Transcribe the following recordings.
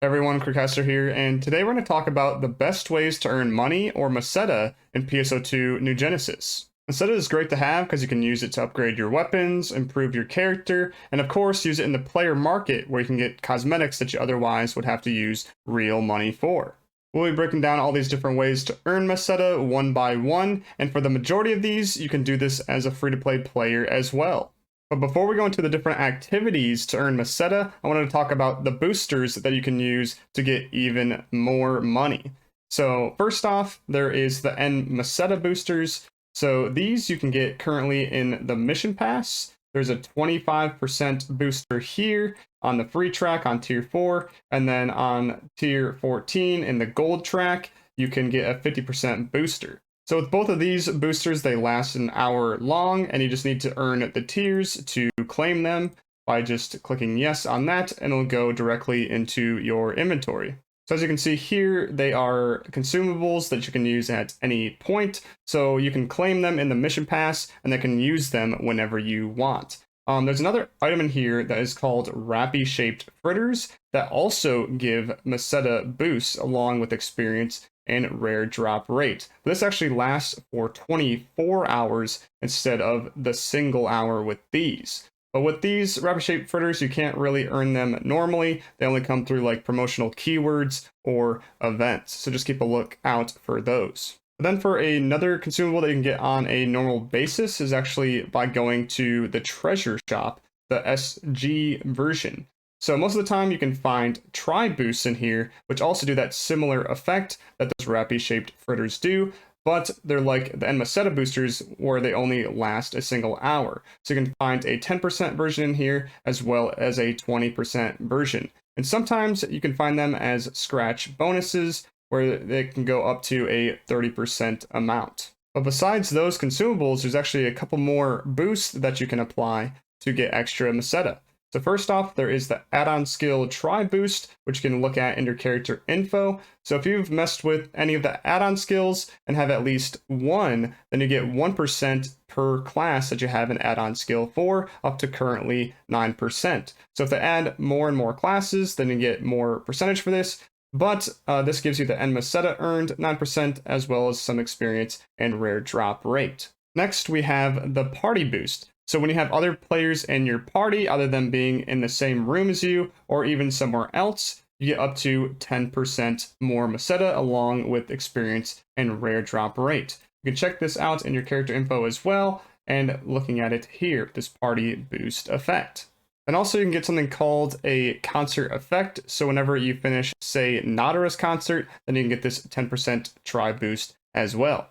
Everyone, Crewcaster here, and today we're going to talk about the best ways to earn money or Meseta in PSO2 New Genesis. Meseta is great to have because you can use it to upgrade your weapons, improve your character, and of course use it in the player market where you can get cosmetics that you otherwise would have to use real money for. We'll be breaking down all these different ways to earn Meseta one by one, and for the majority of these, you can do this as a free-to-play player as well. But before we go into the different activities to earn Meseta, I wanted to talk about the boosters that you can use to get even more money. So first off, there is the n-meseta boosters. So these you can get currently in the mission pass. There's a 25% booster here on the free track on tier 4, and then on tier 14 in the gold track, you can get a 50% booster. So with both of these boosters, they last an hour long, and you just need to earn the tiers to claim them by just clicking yes on that, and it'll go directly into your inventory. So as you can see here, they are consumables that you can use at any point, so you can claim them in the mission pass, and they can use them whenever you want. There's another item in here that is called Rappy-shaped fritters that also give Meseta boosts along with experience and rare drop rate. But this actually lasts for 24 hours instead of the single hour with these. But with these Rappy-shaped fritters, you can't really earn them normally. They only come through like promotional keywords or events. So just keep a lookout for those. But then for another consumable that you can get on a normal basis is actually by going to the treasure shop, the SG version. So most of the time you can find tri-boosts in here, which also do that similar effect that those Rappy-shaped fritters do, but they're like the n-meseta boosters where they only last a single hour. So you can find a 10% version in here as well as a 20% version. And sometimes you can find them as scratch bonuses where they can go up to a 30% amount. But besides those consumables, there's actually a couple more boosts that you can apply to get extra Meseta. So first off, there is the add-on skill tri-boost, which you can look at in your character info. So if you've messed with any of the add-on skills and have at least one, then you get 1% per class that you have an add-on skill for, up to currently 9%. So if they add more and more classes, then you get more percentage for this. But this gives you the n-meseta earned 9% as well as some experience and rare drop rate. Next, we have the party boost. So when you have other players in your party, other than being in the same room as you or even somewhere else, you get up to 10% more Meseta along with experience and rare drop rate. You can check this out in your character info as well, and looking at it here, this party boost effect. And also you can get something called a concert effect. So whenever you finish, say, Nadara's concert, then you can get this 10% tri boost as well.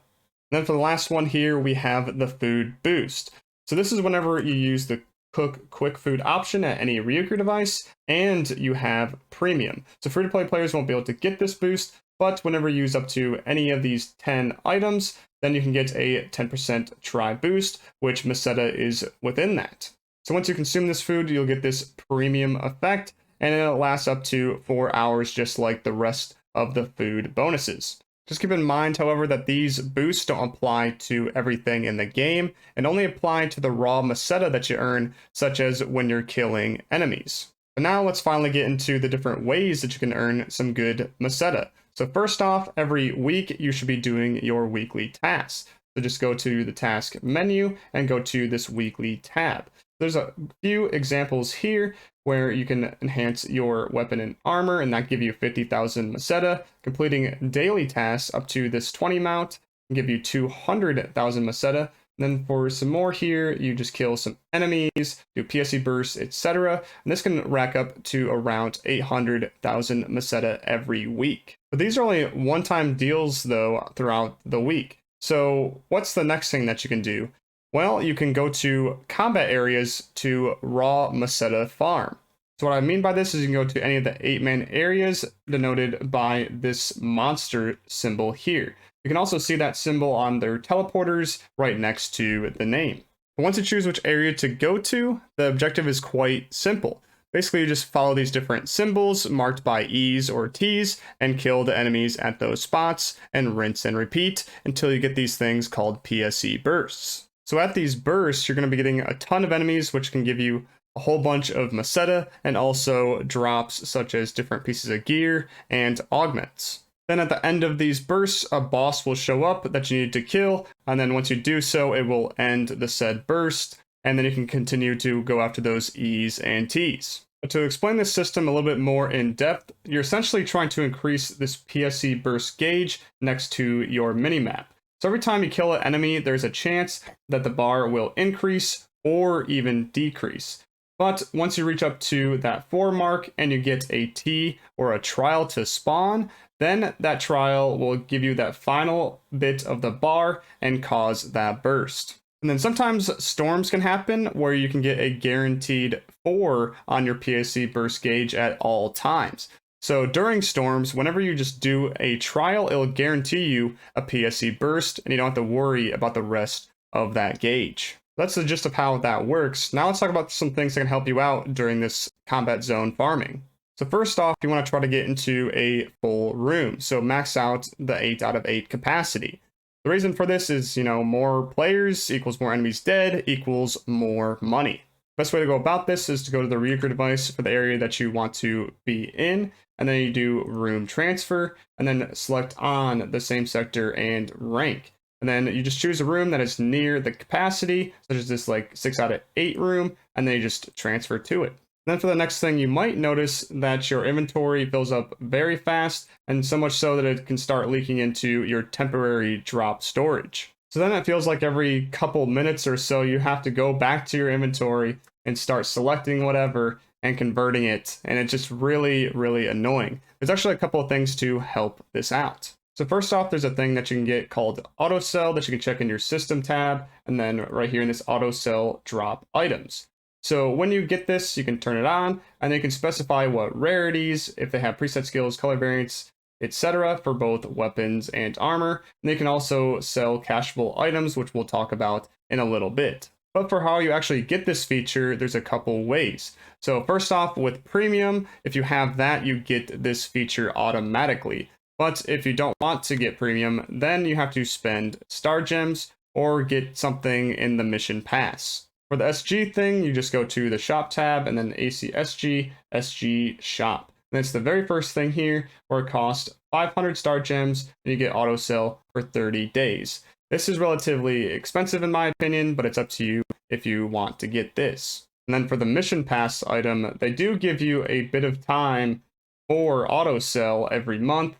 And then for the last one here, we have the food boost. So this is whenever you use the cook quick food option at any Reactor device, and you have premium. So free-to-play players won't be able to get this boost, but whenever you use up to any of these 10 items, then you can get a 10% tri boost, which Meseta is within that. So once you consume this food, you'll get this premium effect, and it'll last up to 4 hours just like the rest of the food bonuses. Just keep in mind, however, that these boosts don't apply to everything in the game and only apply to the raw Meseta that you earn, such as when you're killing enemies. But now let's finally get into the different ways that you can earn some good Meseta. So first off, every week you should be doing your weekly tasks. So just go to the task menu and go to this weekly tab. There's a few examples here where you can enhance your weapon and armor, and that give you 50,000 Meseta. Completing daily tasks up to this 20 mount can give you 200,000 Meseta. Then for some more here, you just kill some enemies, do PSE bursts, etc. And this can rack up to around 800,000 Meseta every week. But these are only one-time deals though throughout the week. So what's the next thing that you can do? Well, you can go to combat areas to raw Meseta farm. So what I mean by this is you can go to any of the 8-man areas denoted by this monster symbol here. You can also see that symbol on their teleporters right next to the name. But once you choose which area to go to, the objective is quite simple. Basically, you just follow these different symbols marked by E's or T's and kill the enemies at those spots and rinse and repeat until you get these things called PSE bursts. So at these bursts, you're going to be getting a ton of enemies, which can give you a whole bunch of Meseta, and also drops such as different pieces of gear and augments. Then at the end of these bursts, a boss will show up that you need to kill, and then once you do so, it will end the said burst, and then you can continue to go after those E's and T's. But to explain this system a little bit more in depth, you're essentially trying to increase this PSE burst gauge next to your minimap. So every time you kill an enemy, there's a chance that the bar will increase or even decrease. But once you reach up to that 4 mark and you get a T or a trial to spawn, then that trial will give you that final bit of the bar and cause that burst. And then sometimes storms can happen where you can get a guaranteed 4 on your PSE burst gauge at all times. So during storms, whenever you just do a trial, it'll guarantee you a PSE burst and you don't have to worry about the rest of that gauge. That's the gist of how that works. Now let's talk about some things that can help you out during this combat zone farming. So first off, you want to try to get into a full room. So max out the 8 out of 8 capacity. The reason for this is, more players equals more enemies dead equals more money. Best way to go about this is to go to the Reactor device for the area that you want to be in, and then you do room transfer, and then select on the same sector and rank. And then you just choose a room that is near the capacity, such as this 6 out of 8 room, and then you just transfer to it. Then for the next thing, you might notice that your inventory fills up very fast, and so much so that it can start leaking into your temporary drop storage. So then it feels like every couple minutes or so you have to go back to your inventory and start selecting whatever and converting it, and it's just really, really annoying. There's actually a couple of things to help this out. So first off, there's a thing that you can get called auto sell that you can check in your system tab, and then right here in this auto sell drop items. So when you get this, you can turn it on, and then you can specify what rarities, if they have preset skills, color variants, etc. for both weapons and armor. And they can also sell cashable items, which we'll talk about in a little bit. But for how you actually get this feature, there's a couple ways. So first off, with premium, if you have that, you get this feature automatically. But if you don't want to get premium, then you have to spend star gems or get something in the mission pass. For the SG thing, you just go to the shop tab and then ACSG, SG shop. And it's the very first thing here where it costs 500 star gems and you get auto sell for 30 days. This is relatively expensive in my opinion, but it's up to you if you want to get this. And then for the mission pass item, they do give you a bit of time for auto sell every month.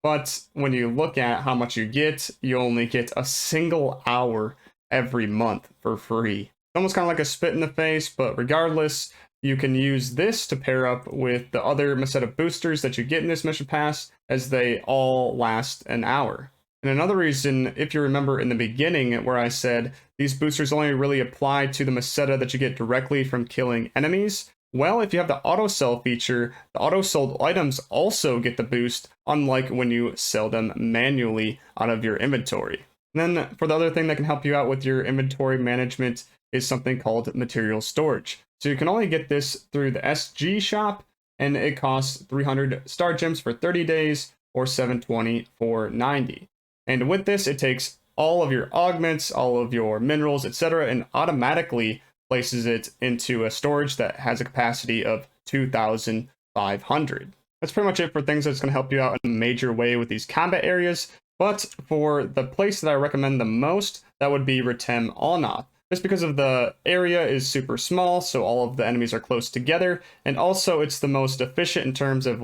But when you look at how much you get, you only get a single hour every month for free. Almost kind of like a spit in the face, but regardless, you can use this to pair up with the other Meseta boosters that you get in this mission pass, as they all last an hour. And another reason, if you remember in the beginning where I said these boosters only really apply to the Meseta that you get directly from killing enemies, well, if you have the auto sell feature, the auto sold items also get the boost, unlike when you sell them manually out of your inventory. And then for the other thing that can help you out with your inventory management is something called material storage. So you can only get this through the SG shop, and it costs 300 star gems for 30 days or 720 for 90. And with this, it takes all of your augments, all of your minerals, etc., and automatically places it into a storage that has a capacity of 2,500. That's pretty much it for things that's going to help you out in a major way with these combat areas. But for the place that I recommend the most, that would be Retem Alnoth. Just because of the area is super small, so all of the enemies are close together, and also it's the most efficient in terms of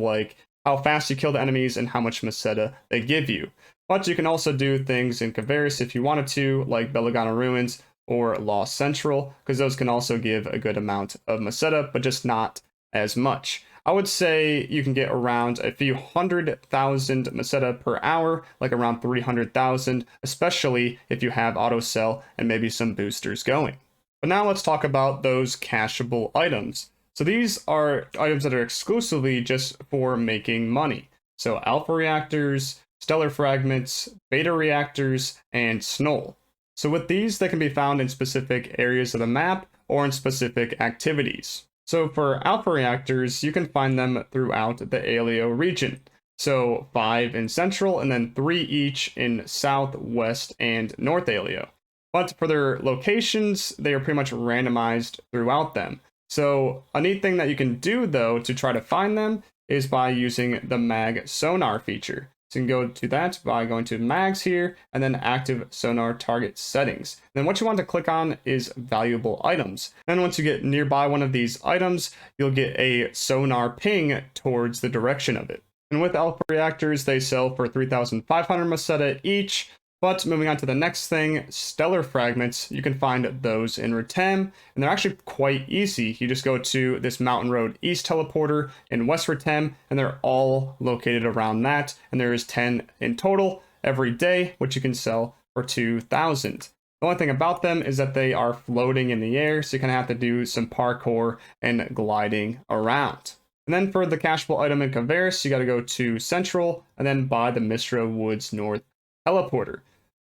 how fast you kill the enemies and how much Meseta they give you. But you can also do things in Kavaris if you wanted to, like Belagana Ruins or Lost Central, because those can also give a good amount of Meseta, but just not as much. I would say you can get around a few 100,000 Meseta per hour, like around 300,000, especially if you have auto sell and maybe some boosters going. But now let's talk about those cashable items. So these are items that are exclusively just for making money. So alpha reactors, stellar fragments, beta reactors, and Snoal. So with these, they can be found in specific areas of the map or in specific activities. So for alpha reactors, you can find them throughout the Aleo region. So 5 in central and then 3 each in south, west, and north Aleo. But for their locations, they are pretty much randomized throughout them. So a neat thing that you can do though to try to find them is by using the mag sonar feature. So you can go to that by going to mags here and then active sonar target settings. Then what you want to click on is valuable items. Then once you get nearby one of these items, you'll get a sonar ping towards the direction of it. And with alpha reactors, they sell for 3,500 Meseta each. But moving on to the next thing, stellar fragments, you can find those in Retem, and they're actually quite easy. You just go to this Mountain Road East teleporter in West Retem, and they're all located around that, and there is 10 in total every day, which you can sell for 2,000. The only thing about them is that they are floating in the air, so you kind of have to do some parkour and gliding around. And then for the cashable item in Caveris, you got to go to Central, and then buy the Mistra Woods North teleporter.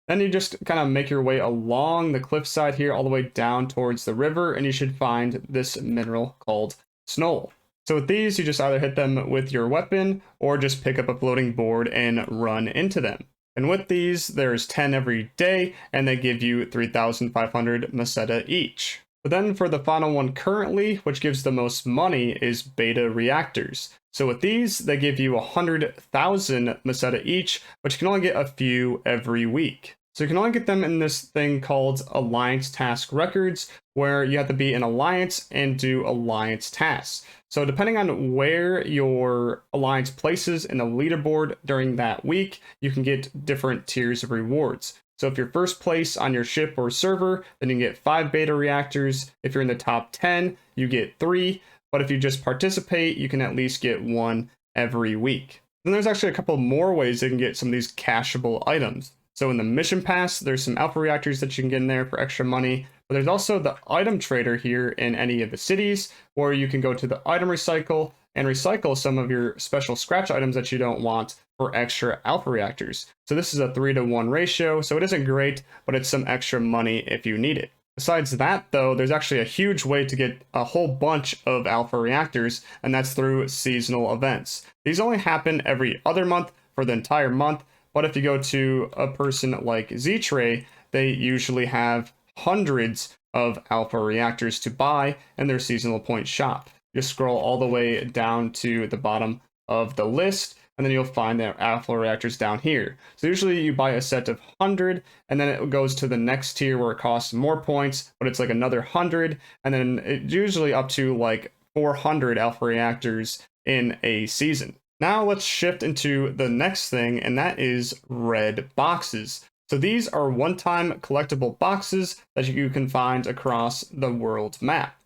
Then you just kind of make your way along the cliffside here all the way down towards the river, and you should find this mineral called Snoal. So with these, you just either hit them with your weapon or just pick up a floating board and run into them. And with these, there's 10 every day, and they give you 3,500 Meseta each. But then for the final one currently, which gives the most money, is beta reactors. So with these, they give you 100,000 Meseta each, but you can only get a few every week. So you can only get them in this thing called Alliance Task Records, where you have to be an alliance and do alliance tasks. So depending on where your alliance places in the leaderboard during that week, you can get different tiers of rewards. So if you're first place on your ship or server, then you can get 5 beta reactors. If you're in the top 10, you get 3. But if you just participate, you can at least get 1 every week. Then there's actually a couple more ways you can get some of these cashable items. So in the mission pass, there's some alpha reactors that you can get in there for extra money. But there's also the item trader here in any of the cities, where you can go to the item recycle and recycle some of your special scratch items that you don't want for extra alpha reactors. So this is a 3-to-1 ratio, so it isn't great, but it's some extra money if you need it. Besides that, though, there's actually a huge way to get a whole bunch of alpha reactors, and that's through seasonal events. These only happen every other month for the entire month, but if you go to a person like Z-Tray, they usually have hundreds of alpha reactors to buy in their seasonal point shop. Just scroll all the way down to the bottom of the list, and then you'll find the alpha reactors down here. So usually you buy a set of 100, and then it goes to the next tier where it costs more points, but it's like another 100, and then it's usually up to like 400 alpha reactors in a season. Now let's shift into the next thing, and that is red boxes. So these are one-time collectible boxes that you can find across the world map.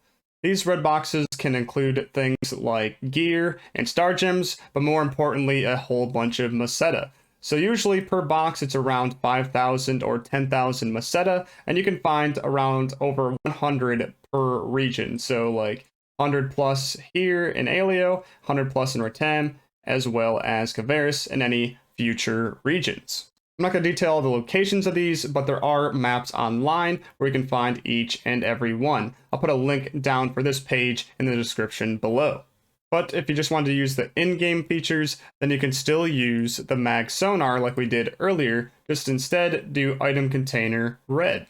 These red boxes can include things like gear and star gems, but more importantly, a whole bunch of Meseta. So usually per box, it's around 5,000 or 10,000 Meseta, and you can find around over 100 per region. So like 100 plus here in Aleo, 100 plus in Retem, as well as Caveris and any future regions. I'm not going to detail the locations of these, but there are maps online where you can find each and every one. I'll put a link down for this page in the description below. But if you just want to use the in-game features, then you can still use the mag sonar like we did earlier, just instead do item container red.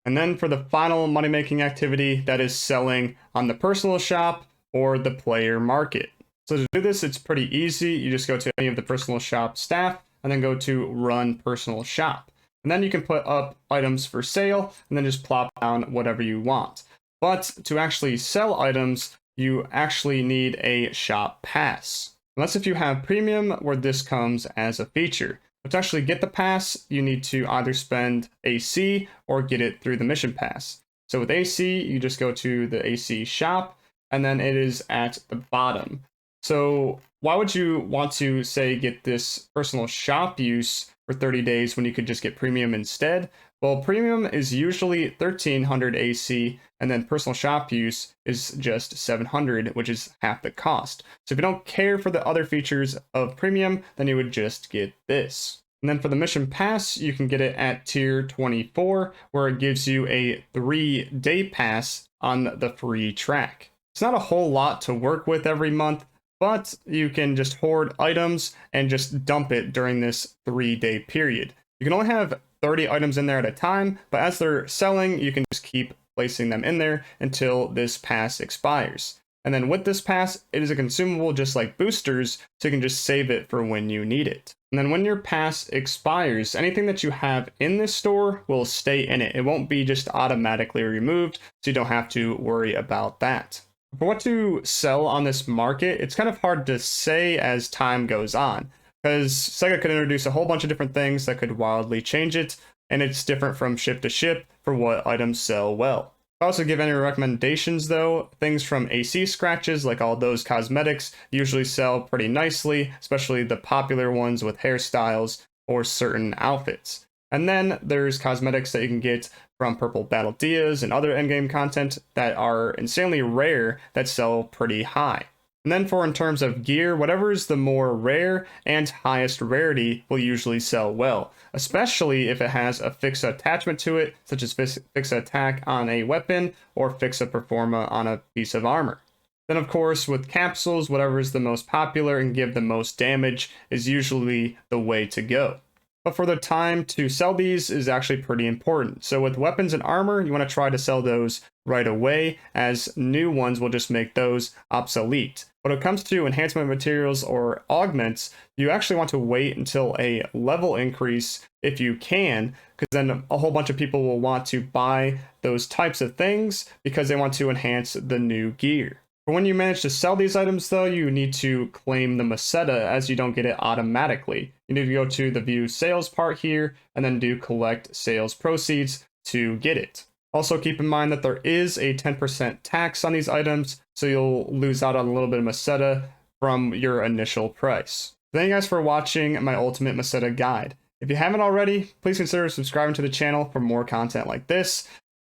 And then for the final money-making activity, that is selling on the personal shop or the player market. So to do this, it's pretty easy. You just go to any of the personal shop staff and then go to run personal shop. And then you can put up items for sale and then just plop down whatever you want. But to actually sell items, you actually need a shop pass. Unless if you have premium where this comes as a feature. But to actually get the pass, you need to either spend AC or get it through the mission pass. So with AC, you just go to the AC shop and then it is at the bottom. So why would you want to, say, get this personal shop use for 30 days when you could just get premium instead? Well, premium is usually 1,300 AC, and then personal shop use is just 700, which is half the cost. So if you don't care for the other features of premium, then you would just get this. And then for the mission pass, you can get it at tier 24, where it gives you a 3-day pass on the free track. It's not a whole lot to work with every month, but you can just hoard items and just dump it during this 3-day period. You can only have 30 items in there at a time, but as they're selling, you can just keep placing them in there until this pass expires. And then with this pass, it is a consumable just like boosters, so you can just save it for when you need it. And then when your pass expires, anything that you have in this store will stay in it. It won't be just automatically removed, so you don't have to worry about that. For what to sell on this market, it's kind of hard to say as time goes on, because SEGA could introduce a whole bunch of different things that could wildly change it, and it's different from ship to ship for what items sell well. If I also give any recommendations though, things from AC scratches, like all those cosmetics, usually sell pretty nicely, especially the popular ones with hairstyles or certain outfits. And then there's cosmetics that you can get from Purple Battle Dias and other endgame content that are insanely rare that sell pretty high. And then in terms of gear, whatever is the more rare and highest rarity will usually sell well, especially if it has a Fixa attachment to it, such as Fixa attack on a weapon or Fixa performa on a piece of armor. Then of course, with capsules, whatever is the most popular and give the most damage is usually the way to go. But for the time to sell these is actually pretty important. So with weapons and armor, you want to try to sell those right away, as new ones will just make those obsolete. When it comes to enhancement materials or augments, you actually want to wait until a level increase if you can, because then a whole bunch of people will want to buy those types of things because they want to enhance the new gear. But when you manage to sell these items though, you need to claim the Meseta, as you don't get it automatically. You need to go to the view sales part here and then do collect sales proceeds to get it. Also keep in mind that there is a 10% tax on these items, so you'll lose out on a little bit of Meseta from your initial price. Thank you guys for watching my ultimate Meseta guide. If you haven't already, please consider subscribing to the channel for more content like this.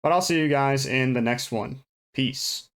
But I'll see you guys in the next one. Peace.